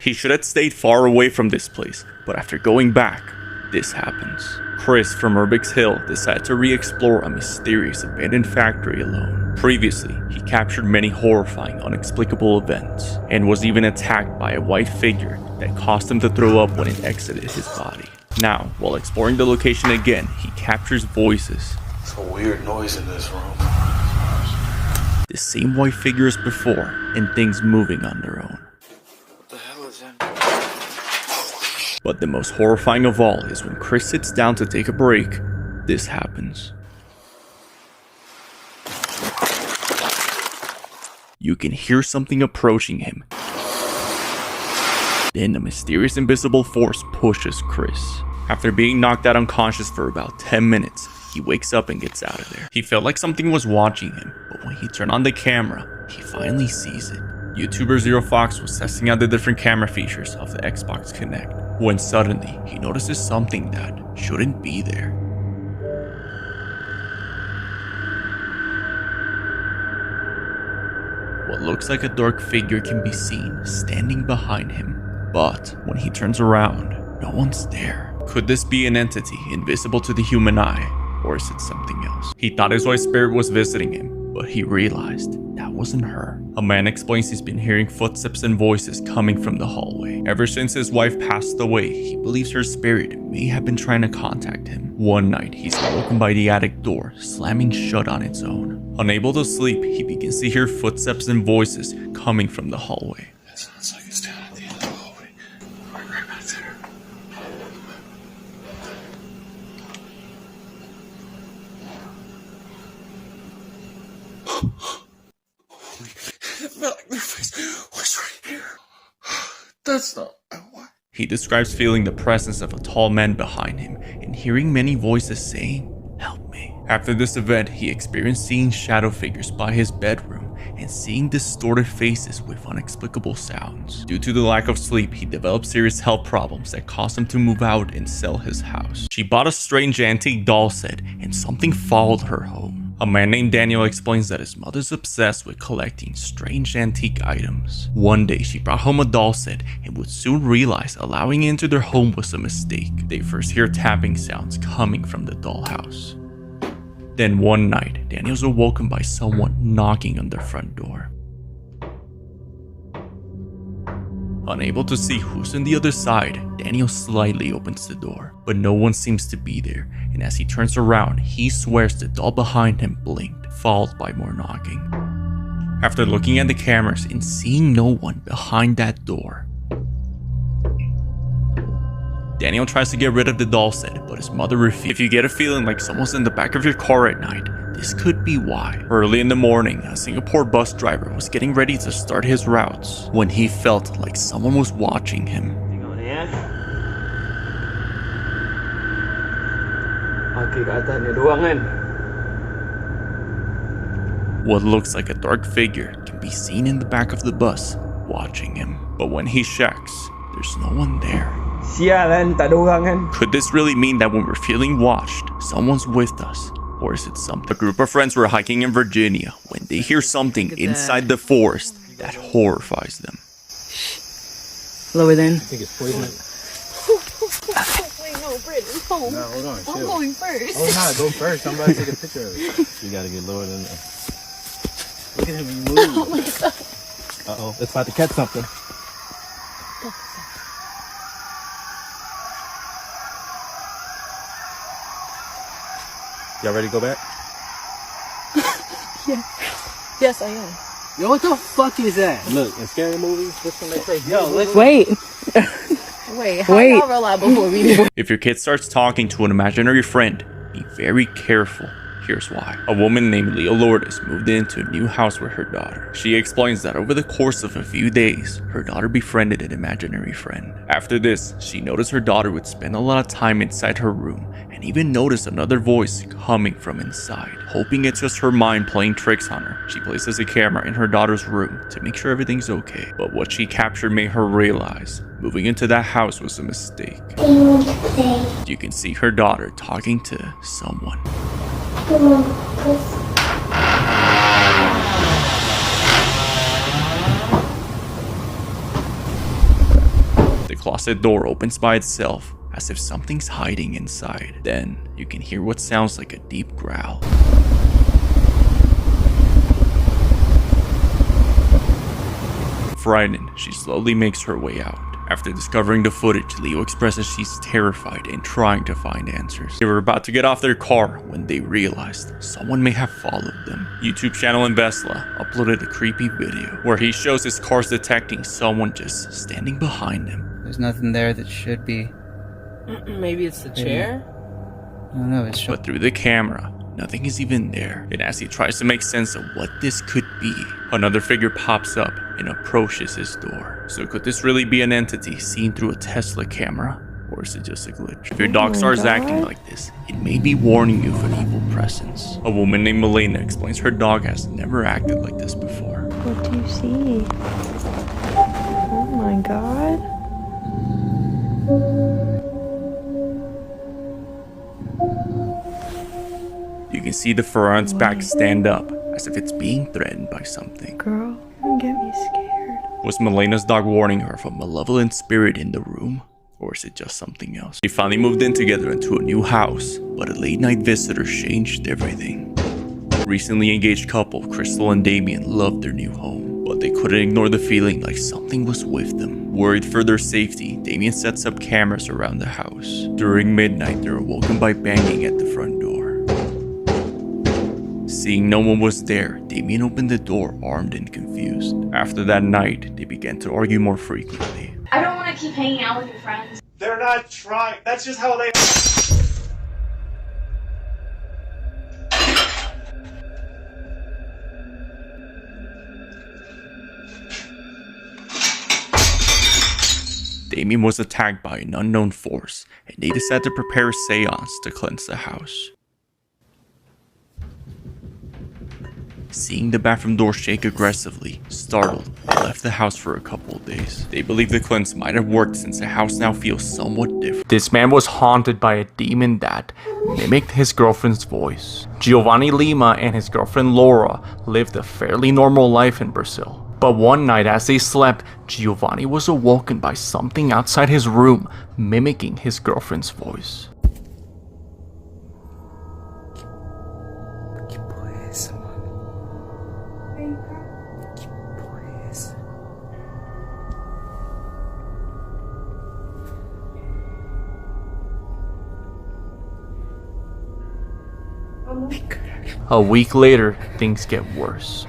He should have stayed far away from this place, but after going back, this happens. Chris from Urbix Hill decided to re-explore a mysterious abandoned factory alone. Previously, he captured many horrifying, inexplicable events, and was even attacked by a white figure that caused him to throw up when it exited his body. Now, while exploring the location again, he captures voices. It's a weird noise in this room. The same white figure as before, and things moving on their own. What the hell is that? But the most horrifying of all is when Chris sits down to take a break, this happens. You can hear something approaching him. Then a mysterious invisible force pushes Chris. After being knocked out unconscious for about 10 minutes, he wakes up and gets out of there. He felt like something was watching him, but when he turned on the camera, he finally sees it. YouTuber Zero Fox was testing out the different camera features of the Xbox Kinect, when suddenly he notices something that shouldn't be there. What looks like a dark figure can be seen standing behind him, but when he turns around, no one's there. Could this be an entity invisible to the human eye, or is it something else? He thought his wife's spirit was visiting him, but he realized that wasn't her. A man explains he's been hearing footsteps and voices coming from the hallway. Ever since his wife passed away, he believes her spirit may have been trying to contact him. One night, he's woken by the attic door slamming shut on its own. Unable to sleep, he begins to hear footsteps and voices coming from the hallway. That sounds like it's down at the end of the hallway. Right back there. It felt like their face was right here. That's not what. He describes feeling the presence of a tall man behind him and hearing many voices saying, "Help me." After this event, he experienced seeing shadow figures by his bedroom and seeing distorted faces with inexplicable sounds. Due to the lack of sleep, he developed serious health problems that caused him to move out and sell his house. She bought a strange antique doll set and something followed her home. A man named Daniel explains that his mother's obsessed with collecting strange antique items. One day, she brought home a doll set and would soon realize allowing it into their home was a mistake. They first hear tapping sounds coming from the dollhouse. Then one night, Daniel's awoken by someone knocking on their front door. Unable to see who's on the other side, Daniel slightly opens the door, but no one seems to be there, and as he turns around, he swears the doll behind him blinked, followed by more knocking. After looking at the cameras and seeing no one behind that door, Daniel tries to get rid of the doll set, but his mother refuses. If you get a feeling like someone's in the back of your car at night, this could be why. Early in the morning, a Singapore bus driver was getting ready to start his routes when he felt like someone was watching him. Tengok ni Okey, kat atas ni ada orang kan? What looks like a dark figure can be seen in the back of the bus watching him. But when he checks, there's no one there. Sial kan, tak ada orang kan? Could this really mean that when we're feeling watched, someone's with us? Or is it something? A group of friends were hiking in Virginia when they hear something inside the forest that horrifies them. Lower then. I think it's poison. Wait, no, Britt, it's home. No, hold on. I'm Chill. going first. Oh, nah, go first. I'm about to take a picture of it. You gotta get lower than that. Look at him, he moves. Oh my god. Uh-oh, it's about to catch something. Y'all ready to go back? Yes, I am. Yo, what the fuck is that? Look, in scary movies, this one they say, yo, let's Wait. Wait, how y'all realize before we do? If your kid starts talking to an imaginary friend, be very careful. Here's why. A woman named Leah Lourdes moved into a new house with her daughter. She explains that over the course of a few days, her daughter befriended an imaginary friend. After this, she noticed her daughter would spend a lot of time inside her room and even noticed another voice coming from inside. Hoping it's just her mind playing tricks on her, she places a camera in her daughter's room to make sure everything's okay. But what she captured made her realize moving into that house was a mistake. You can see her daughter talking to someone. closet door opens by itself, as if something's hiding inside. Then, you can hear what sounds like a deep growl. Frightened, she slowly makes her way out. After discovering the footage, Leo expresses she's terrified and trying to find answers. They were about to get off their car when they realized someone may have followed them. YouTube channel Investla uploaded a creepy video where he shows his cars detecting someone just standing behind him. There's nothing there that should be. Maybe it's the chair? I don't know, it's But through the camera, nothing is even there. And as he tries to make sense of what this could be, another figure pops up and approaches his door. So could this really be an entity seen through a Tesla camera? Or is it just a glitch? If your dog starts acting like this, it may be warning you of an evil presence. A woman named Milena explains her dog has never acted like this before. What do you see? Oh my god. You can see the fur on its back stand up, as if it's being threatened by something. Girl, don't get me scared. Was Milena's dog warning her of a malevolent spirit in the room? Or is it just something else? They finally moved in together into a new house, but a late night visitor changed everything. Recently engaged couple Crystal and Damien loved their new home, but they couldn't ignore the feeling like something was with them. Worried for their safety, Damien sets up cameras around the house. During midnight, they were woken by banging at the front door. Seeing no one was there, Damien opened the door armed and confused. After that night, they began to argue more frequently. I don't want to keep hanging out with your friends. They're not trying. That's just how they. Damien was attacked by an unknown force, and they decided to prepare a seance to cleanse the house. Seeing the bathroom door shake aggressively, startled, they left the house for a couple of days. They believe the cleanse might have worked since the house now feels somewhat different. This man was haunted by a demon that mimicked his girlfriend's voice. Giovanni Lima and his girlfriend Laura lived a fairly normal life in Brazil. But one night as they slept, Giovanni was awoken by something outside his room, mimicking his girlfriend's voice. A week later, things get worse.